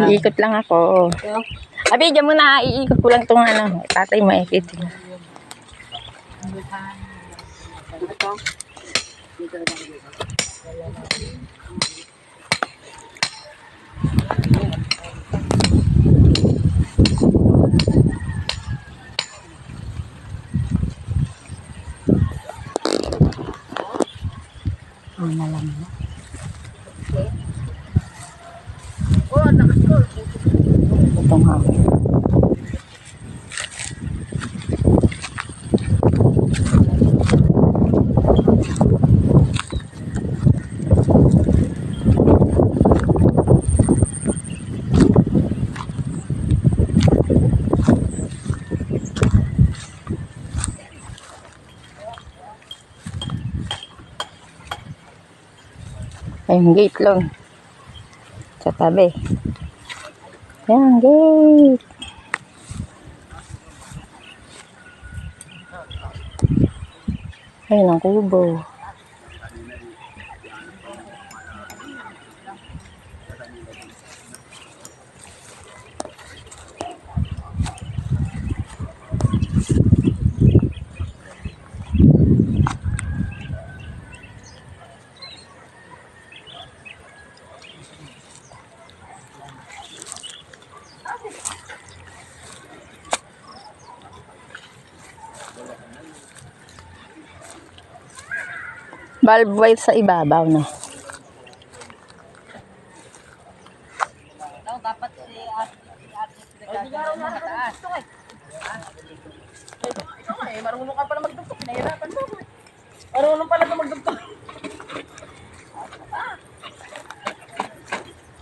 Iikot lang ako. Abi, dyan muna. Iikot ko lang itong ano. Tatay mo ikit. Na lang. Itong hangin. Ayun, gate lang. Sa tabi. Ayan, gate. Ayun ang kubo. Valve wipe sa ibabaw na. Dapat marunong ka pala magdugtog. Nahirapan mo. Marunong pala ka magdugtog.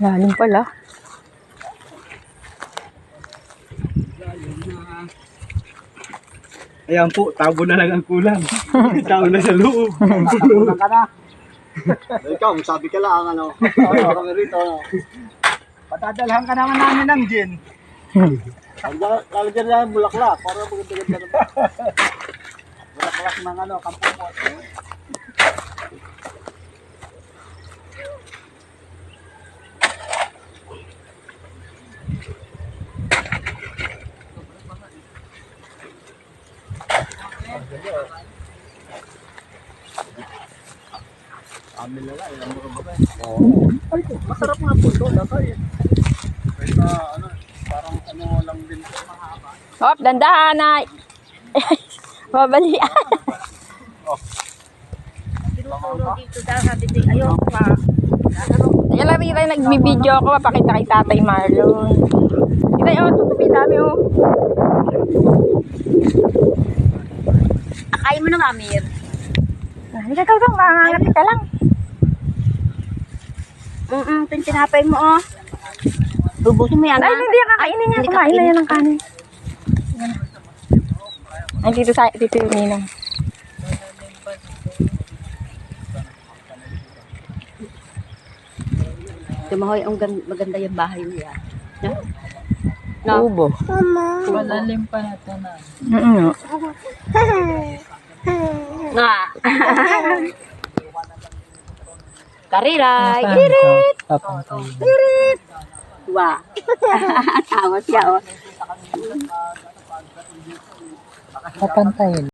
Lalim pala. Ayan po, tabo na lang ang kulang. Tao na sa loob. Tapunan ka na. Ikaw, sabi ka lang, ano. Kami rito, ano. Patadalhan ka naman namin ng gin. Lalagyan na yung bulaklak, para maganda-ganda naman. Bulaklak ng ano, kampupot. Amin na lang, ilang mga ba? Ay, masarap nga po ito, datay. Kaya ano, parang ano lang din ito, mahaba. Hop, dandahan na. Mabalian. Tinuturo dito dahil sabi din, ayoko pa. Yan lang rin tayo nagbibideo ako. Mapakita kay Tatay Marlon. Kita yung tutupi dami oh. Akayin mo na, Mamir. Hindi ka kawang makangapit ka lang. Tinapay mo, oh. Bubusin mo yan, Ay, hindi yan kakainin niya. Kumain na yan ng kanin. Ay, dito yung ninang. Tumahoy, ang maganda yung bahay niya. No? Ubo. Malalim pa na ito na. Nga. Kariray. Irit. Irit. Wah. Tawa siya, oh. Papantayin.